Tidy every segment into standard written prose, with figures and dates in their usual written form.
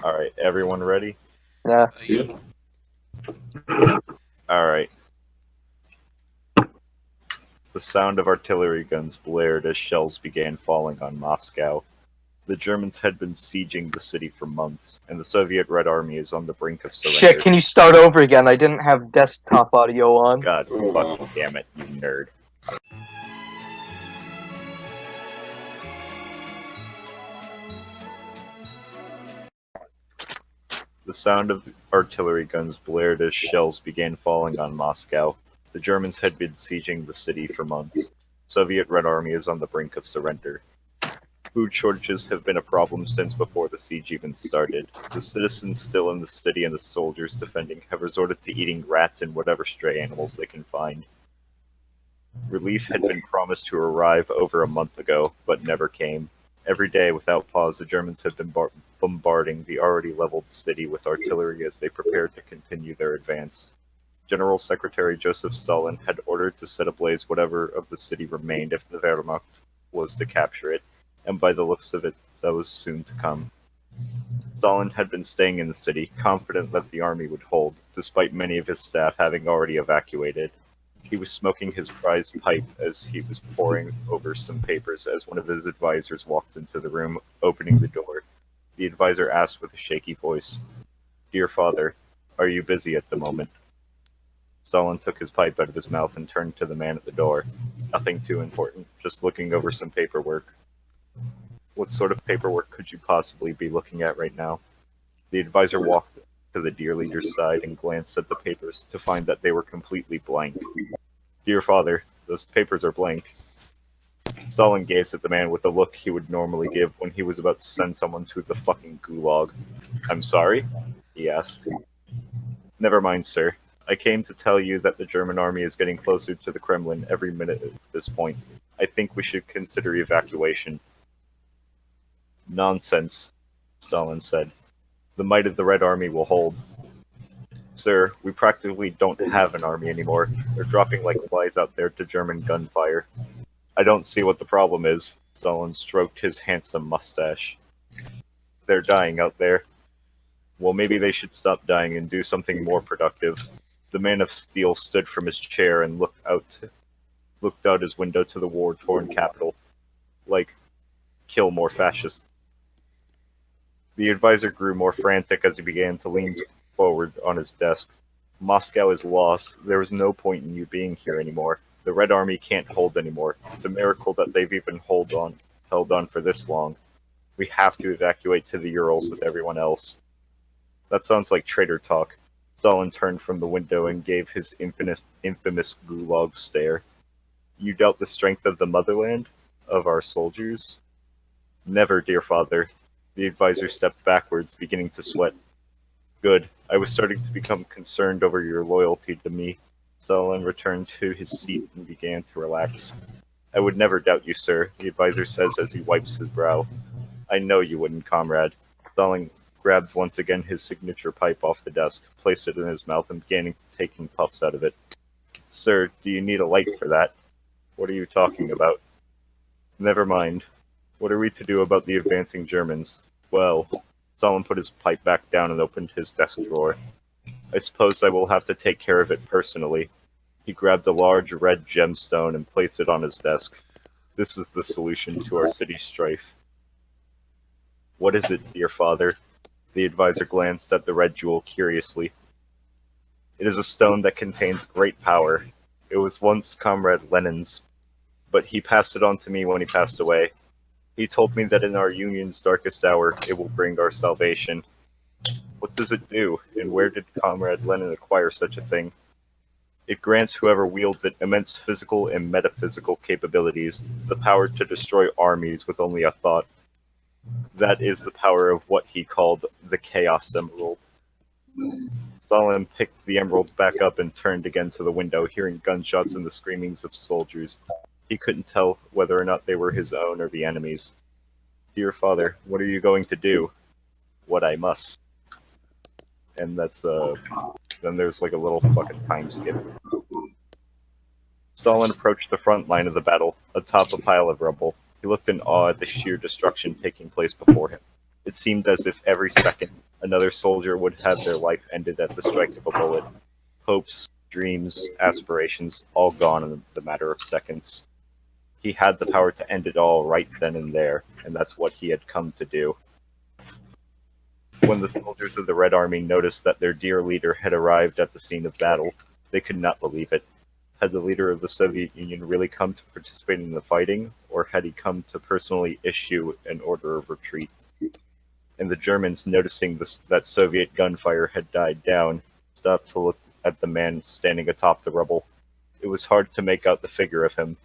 Alright, everyone ready? Yeah. Yeah. Alright. The sound of artillery guns blared as shells began falling on Moscow. The Germans had been sieging the city for months, and the Soviet Red Army is on the brink of surrender. Shit, can you start over again? I didn't have desktop audio on. God fucking damn it, you nerd. The sound of artillery guns blared as shells began falling on Moscow. The Germans had been sieging the city for months. The Soviet Red Army is on the brink of surrender. Food shortages have been a problem since before the siege even started. The citizens still in the city and the soldiers defending have resorted to eating rats and whatever stray animals they can find. Relief had been promised to arrive over a month ago, but never came. Every day, without pause, the Germans had been bombarding the already leveled city with artillery as they prepared to continue their advance. General Secretary Joseph Stalin had ordered to set ablaze whatever of the city remained if the Wehrmacht was to capture it, and by the looks of it, that was soon to come. Stalin had been staying in the city, confident that the army would hold, despite many of his staff having already evacuated. He was smoking his prized pipe as he was poring over some papers as one of his advisors walked into the room, opening the door. The advisor asked with a shaky voice, "Dear father, are you busy at the moment?" Stalin took his pipe out of his mouth and turned to the man at the door. "Nothing too important, just looking over some paperwork." "What sort of paperwork could you possibly be looking at right now?" The advisor walked to the dear leader's side and glanced at the papers to find that they were completely blank. "Dear father, those papers are blank." Stalin gazed at the man with the look he would normally give when he was about to send someone to the fucking gulag. "I'm sorry?" he asked. "Never mind, sir. I came to tell you that the German army is getting closer to the Kremlin every minute at this point. I think we should consider evacuation." "Nonsense," Stalin said. "The might of the Red Army will hold." "Sir, we practically don't have an army anymore. They're dropping like flies out there to German gunfire." "I don't see what the problem is." Stalin stroked his handsome mustache. "They're dying out there." "Well, maybe they should stop dying and do something more productive." The man of steel stood from his chair and looked out his window to the war-torn capital. "Like, kill more fascists." The advisor grew more frantic as he began to lean forward on his desk. "Moscow is lost. There is no point in you being here anymore. The Red Army can't hold anymore. It's a miracle that they've even held on for this long. We have to evacuate to the Urals with everyone else." "That sounds like traitor talk." Stalin turned from the window and gave his infamous gulag stare. "You doubt the strength of the motherland? Of our soldiers?" "Never, dear father." The advisor stepped backwards, beginning to sweat. "Good. I was starting to become concerned over your loyalty to me." Stalin returned to his seat and began to relax. "I would never doubt you, sir," the advisor says as he wipes his brow. "I know you wouldn't, comrade." Stalin grabbed once again his signature pipe off the desk, placed it in his mouth, and began taking puffs out of it. "Sir, do you need a light for that?" "What are you talking about?" "Never mind. What are we to do about the advancing Germans?" "Well," Stalin put his pipe back down and opened his desk drawer. "I suppose I will have to take care of it personally." He grabbed a large red gemstone and placed it on his desk. "This is the solution to our city strife." "What is it, dear father?" The advisor glanced at the red jewel curiously. "It is a stone that contains great power. It was once Comrade Lenin's, but he passed it on to me when he passed away. He told me that in our Union's darkest hour, it will bring our salvation." "What does it do, and where did Comrade Lenin acquire such a thing?" "It grants whoever wields it immense physical and metaphysical capabilities, the power to destroy armies with only a thought. That is the power of what he called the Chaos Emerald." Stalin picked the emerald back up and turned again to the window, hearing gunshots and the screamings of soldiers. He couldn't tell whether or not they were his own or the enemy's. "Dear father, what are you going to do?" "What I must." And that's, then there's like a little fucking time skip. Stalin approached the front line of the battle, atop a pile of rubble. He looked in awe at the sheer destruction taking place before him. It seemed as if every second Another soldier would have their life ended at the strike of a bullet. Hopes, dreams, aspirations, all gone in the matter of seconds. He had the power to end it all right then and there, and that's what he had come to do. When the soldiers of the Red Army noticed that their dear leader had arrived at the scene of battle, they could not believe it. Had the leader of the Soviet Union really come to participate in the fighting, or had he come to personally issue an order of retreat? And the Germans, noticing that Soviet gunfire had died down, stopped to look at the man standing atop the rubble. It was hard to make out the figure of him.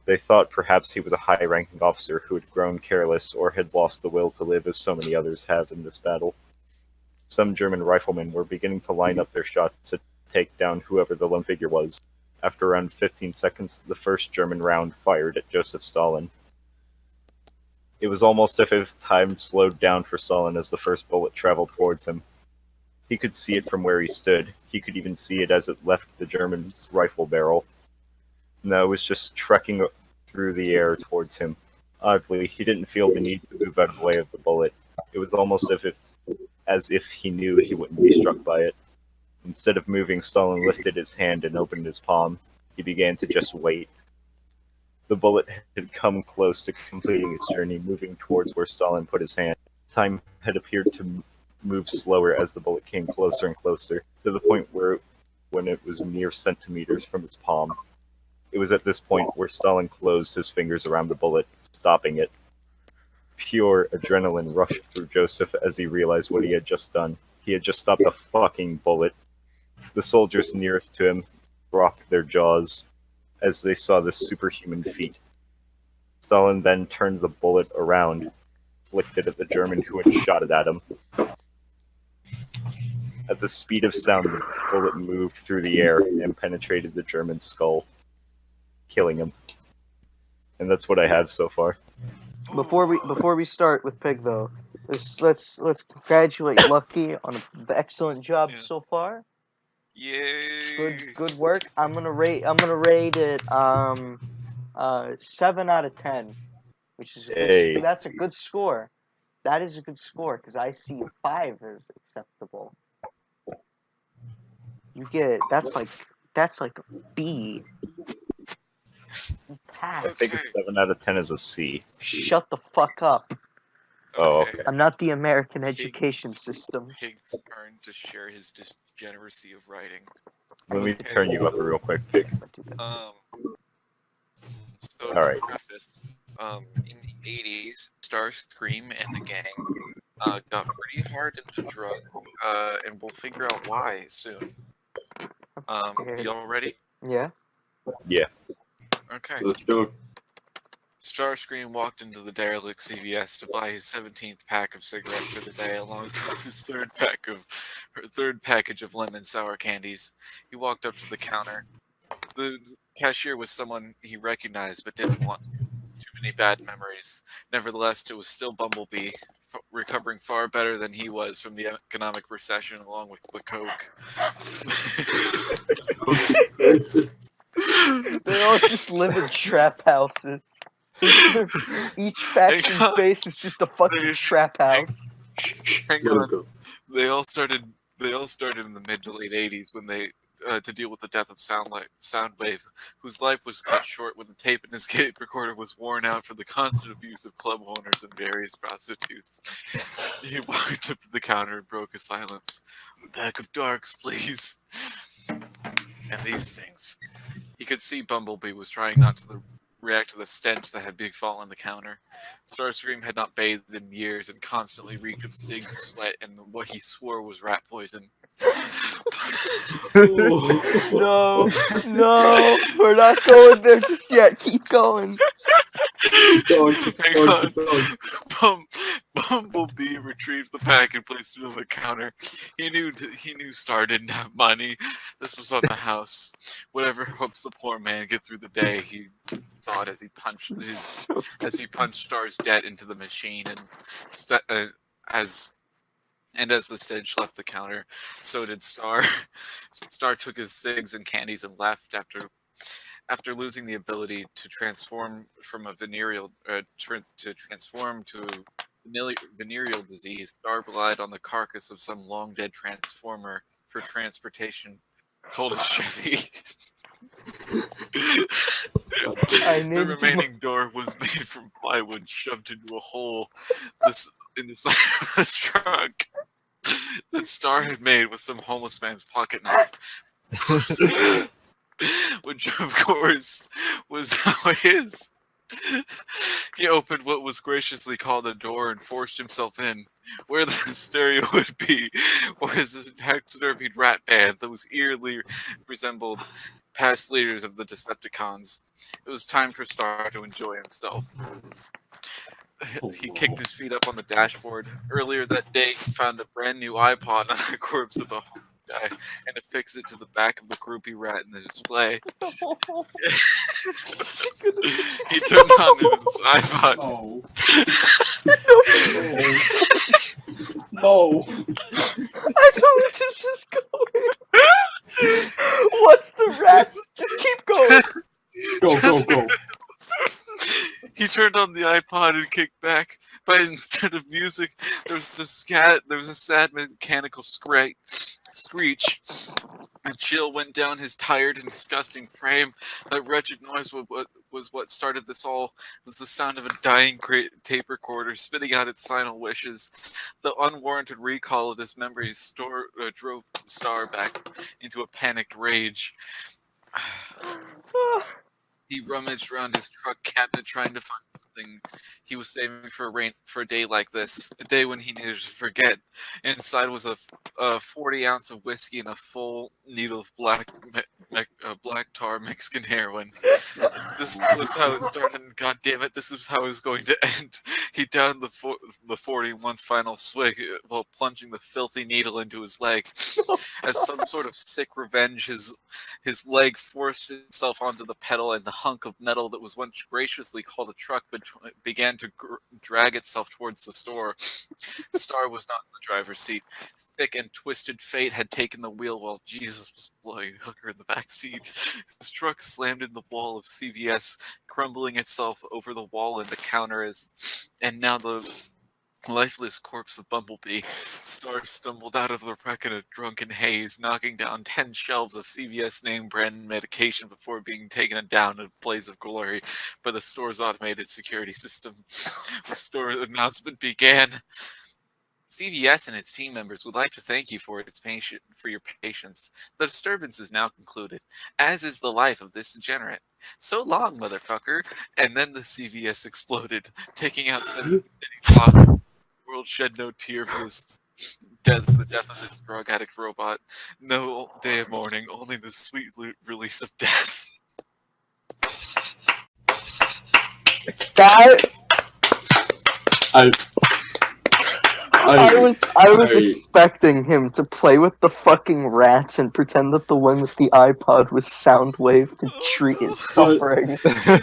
They thought perhaps he was a high-ranking officer who had grown careless or had lost the will to live as so many others have in this battle. Some German riflemen were beginning to line up their shots to take down whoever the lone figure was. After around 15 seconds, the first German round fired at Joseph Stalin. It was almost as if time slowed down for Stalin as the first bullet traveled towards him. He could see it from where he stood. He could even see it as it left the German's rifle barrel. No, it was just trekking through the air towards him. Oddly, he didn't feel the need to move out of the way of the bullet. It was almost as if he knew he wouldn't be struck by it. Instead of moving, Stalin lifted his hand and opened his palm. He began to just wait. The bullet had come close to completing its journey, moving towards where Stalin put his hand. Time had appeared to move slower as the bullet came closer and closer, to the point when it was mere centimeters from his palm. It was at this point where Stalin closed his fingers around the bullet, stopping it. Pure adrenaline rushed through Joseph as he realized what he had just done. He had just stopped a fucking bullet. The soldiers nearest to him dropped their jaws as they saw this superhuman feat. Stalin then turned the bullet around, flicked it at the German who had shot it at him. At the speed of sound, the bullet moved through the air and penetrated the German's skull, killing him. And that's what I have so far. Before we start with Pig though, let's congratulate Lucky on an excellent job so far. Yay! Good work. I'm gonna rate it 7 out of 10, which is that's a good score. That is a good score because I see 5 as acceptable. You get that's like a B. I think 7 out of 10 is a C. Shut the fuck up. Oh, okay. I'm not the American education system. Pig's turn to share his degeneracy of writing. Let me turn you up real quick, Pig. So Alright. to preface, in the 80s, Starscream and the gang got pretty hard into drugs, and we'll figure out why soon. Y'all ready? Yeah. Yeah. Okay. Let's go. Starscream walked into the derelict CVS to buy his 17th pack of cigarettes for the day, along with his third package of lemon sour candies. He walked up to the counter. The cashier was someone he recognized but didn't want. Too many bad memories. Nevertheless, it was still Bumblebee, recovering far better than he was from the economic recession, along with the coke. They all just live in trap houses. Each faction's base is just a fucking trap house. Hang on. They all started in the mid to late 80s when they to deal with the death of Soundwave, whose life was cut short when the tape in his tape recorder was worn out for the constant abuse of club owners and various prostitutes. He walked up to the counter and broke a silence. "A pack of darks, please." And these things. He could see Bumblebee was trying not to react to the stench that had befallen the counter. Starscream had not bathed in years and constantly reeked of cigs, sweat, and what he swore was rat poison. No, we're not going there just yet. Keep going. Bumblebee retrieved the pack and placed it on the counter. He knew Star didn't have money. This was on the house. Whatever helps the poor man get through the day, he thought as he punched Star's debt into the machine, and as the stench left the counter, so did Star. Star took his cigs and candies and left after losing the ability to transform from a venereal to transform to venereal disease, Star relied on the carcass of some long-dead transformer for transportation, called a Chevy. The remaining door was made from plywood shoved into a hole in the side of the truck that Star had made with some homeless man's pocket knife. Which, of course, was now his. He opened what was graciously called a door and forced himself in. Where the stereo would be was a taxidermied rat band that was eerily resembled past leaders of the Decepticons. It was time for Star to enjoy himself. He kicked his feet up on the dashboard. Earlier that day, he found a brand new iPod on the corpse of a homeless guy and affixed it to the back of the groupie rat in the display. He turned on his iPod. No. I know where this is going. What's the rat? Just keep going. Go. He turned on the iPod and kicked back, but instead of music, there was a sad mechanical screech. A chill went down his tired and disgusting frame. That wretched noise was what started this all. It was the sound of a dying tape recorder spitting out its final wishes. The unwarranted recall of this memory drove Star back into a panicked rage. He rummaged around his truck cabinet trying to find something he was saving for a day like this, a day when he needed to forget. Inside was a 40-ounce of whiskey and a full needle of black tar Mexican heroin. This was how it started, and God damn it, this was how it was going to end. He downed the 41 final swig while plunging the filthy needle into his leg. As some sort of sick revenge, his leg forced itself onto the pedal, and the hunk of metal that was once graciously called a truck began to drag itself towards the store. Star was not in the driver's seat. Sick and twisted fate had taken the wheel while Jesus was blowing hooker in the back seat. His truck slammed in the wall of CVS, crumbling itself over the wall and the counter and now the lifeless corpse of Bumblebee. Star stumbled out of the wreck in a drunken haze, knocking down 10 shelves of CVS name brand medication before being taken down in a blaze of glory by the store's automated security system. The store announcement began. CVS and its team members would like to thank you for your patience. The disturbance is now concluded, as is the life of this degenerate. So long, motherfucker. And then the CVS exploded, taking out 70 clocks. The world shed no tear for the death of this drug addict robot. No day of mourning, only the sweet release of death. I was expecting him to play with the fucking rats and pretend that the one with the iPod was Soundwave to treat his suffering.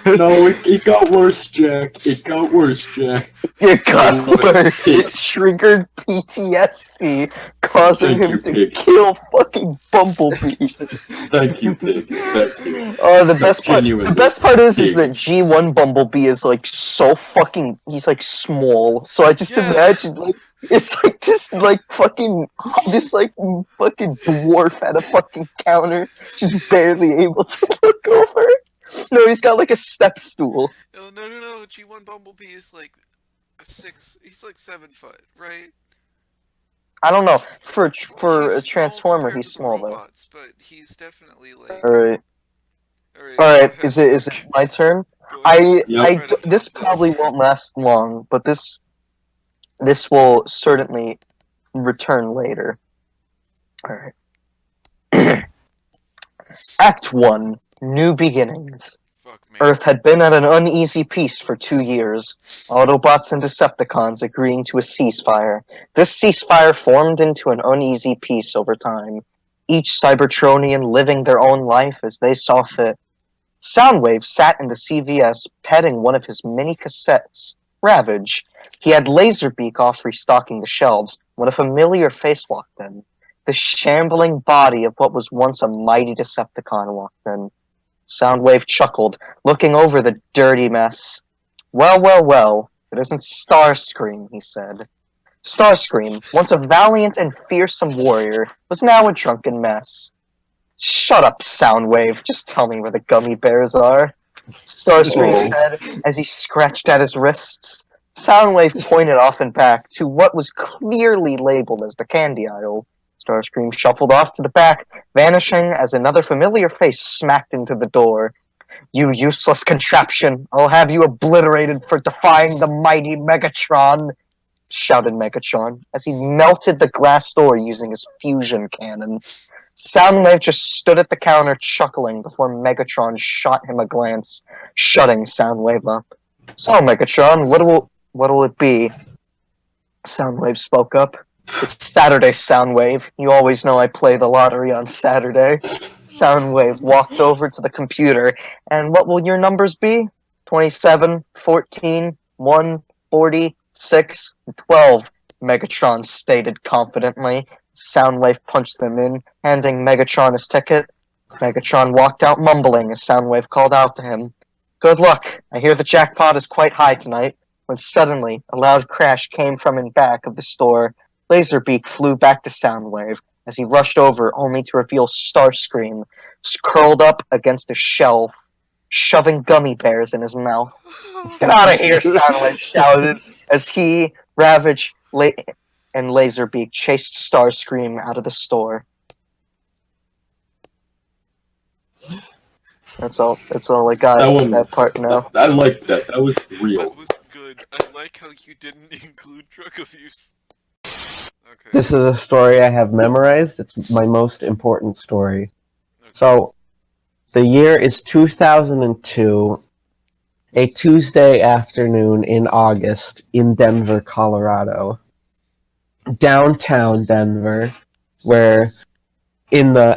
No, it got worse, Jack. It got worse. It triggered PTSD, causing him to kill fucking Bumblebee. Thank you, Pig. Thank you. Oh, the best part is that G1 Bumblebee is like so fucking. He's like small, so I just imagine like. It's like this fucking dwarf at a fucking counter, just barely able to look over. No, he's got like a step stool. No. G1 Bumblebee is like he's like 7 foot, right? I don't know. For a Transformer, he's small robots, though. But he's definitely like. All right. Is it my turn? This probably won't last long, but this will certainly return later. Alright. Act 1. New Beginnings. Earth had been at an uneasy peace for 2 years. Autobots and Decepticons agreeing to a ceasefire. This ceasefire formed into an uneasy peace over time. Each Cybertronian living their own life as they saw fit. Soundwave sat in the CVS petting one of his mini cassettes, Ravage. He had Laserbeak off restocking the shelves when a familiar face walked in. The shambling body of what was once a mighty Decepticon walked in. Soundwave chuckled, looking over the dirty mess. Well, It isn't Starscream, he said. Starscream, once a valiant and fearsome warrior, was now a drunken mess. Shut up, Soundwave. Just tell me where the gummy bears are. Starscream said as he scratched at his wrists. Soundwave pointed off and back to what was clearly labeled as the candy aisle. Starscream shuffled off to the back, vanishing as another familiar face smacked into the door. You useless contraption! I'll have you obliterated for defying the mighty Megatron! Shouted Megatron as he melted the glass door using his fusion cannon. Soundwave just stood at the counter chuckling before Megatron shot him a glance, shutting Soundwave up. So, Megatron, what'll it be? Soundwave spoke up. It's Saturday, Soundwave. You always know I play the lottery on Saturday. Soundwave walked over to the computer, and what will your numbers be? 27, 14, 1, 40, 6, 12, Megatron stated confidently. Soundwave punched them in, handing Megatron his ticket. Megatron walked out mumbling as Soundwave called out to him. Good luck. I hear the jackpot is quite high tonight. When suddenly, a loud crash came from in back of the store. Laserbeak flew back to Soundwave as he rushed over only to reveal Starscream curled up against a shelf, shoving gummy bears in his mouth. Get out of here, Soundwave shouted as he, Ravage, and Laserbeak chased Starscream out of the store. That's all I got in that part now. I like that. That was real. That was good. I like how you didn't include drug abuse. Okay. This is a story I have memorized. It's my most important story. Okay. So, the year is 2002, a Tuesday afternoon in August in Denver, Colorado. Downtown Denver, where in the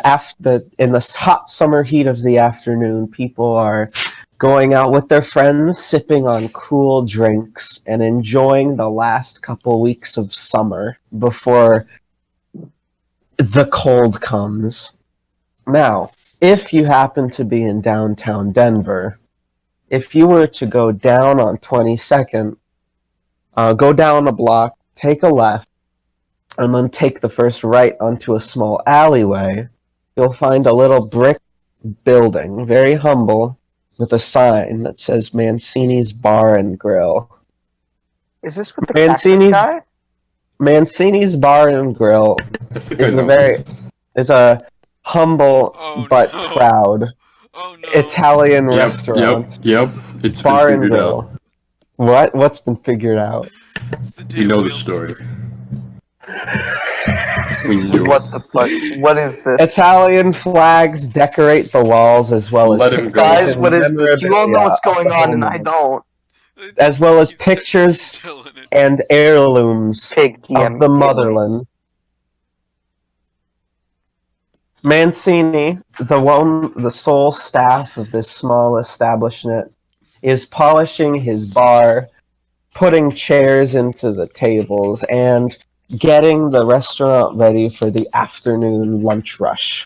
hot summer heat of the afternoon, people are going out with their friends, sipping on cool drinks, and enjoying the last couple weeks of summer before the cold comes. Now, if you happen to be in downtown Denver, if you were to go down on 22nd, go down a block, take a left, and then take the first right onto a small alleyway, you'll find a little brick building, very humble, with a sign that says Mancini's Bar and Grill. Is this with the Mancini's guy? Mancini's Bar and Grill is a humble but proud Italian restaurant. Yep. It's Bar been and figured Grill. out. What's been figured out? You know the story. We knew What the fuck? What is this? Italian flags decorate the walls as well as Let him go. Guys, what is this? You all know what's going on and I don't. As well as pictures and heirlooms of the motherland. Mancini, the sole staff of this small establishment, is polishing his bar, putting chairs into the tables, and getting the restaurant ready for the afternoon lunch rush.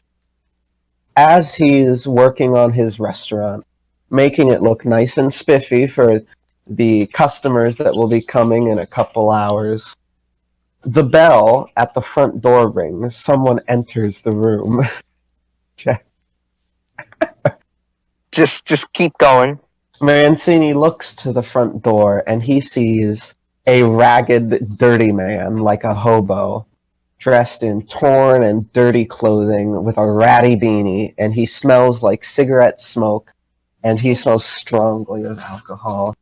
As he's working on his restaurant, making it look nice and spiffy for the customers that will be coming in a couple hours, the bell at the front door rings. Someone enters the room. Just keep going. Mancini looks to the front door and he sees a ragged, dirty man like a hobo, dressed in torn and dirty clothing with a ratty beanie, and he smells like cigarette smoke, and he smells strongly of alcohol.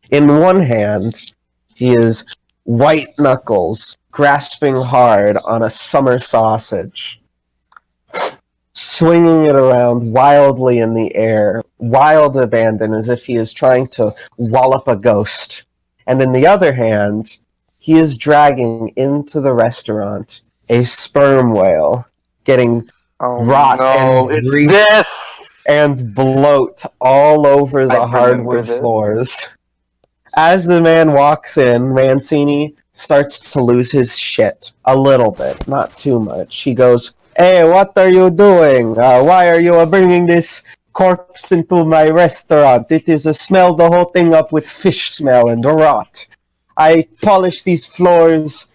In one hand, he is white knuckles, grasping hard on a summer sausage, swinging it around wildly in the air, wild abandon, as if he is trying to wallop a ghost. And in the other hand, he is dragging into the restaurant a sperm whale, getting rot and grease and bloat all over the hardwood floors. As the man walks in, Mancini starts to lose his shit a little bit, not too much. He goes, "Hey, what are you doing? Why are you bringing this corpse into my restaurant. It is a smell the whole thing up with fish smell and rot. I polish these floors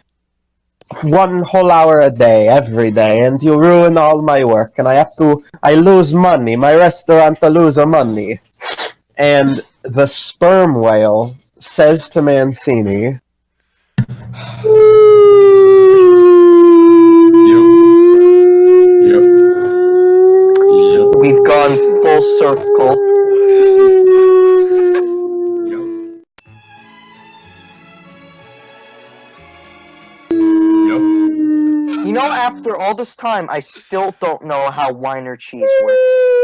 1 whole hour a day, every day, and you ruin all my work, and I lose money. My restaurant lose money. And the sperm whale says to Mancini, We've gone full circle. You know, after all this time, I still don't know how wine or cheese works.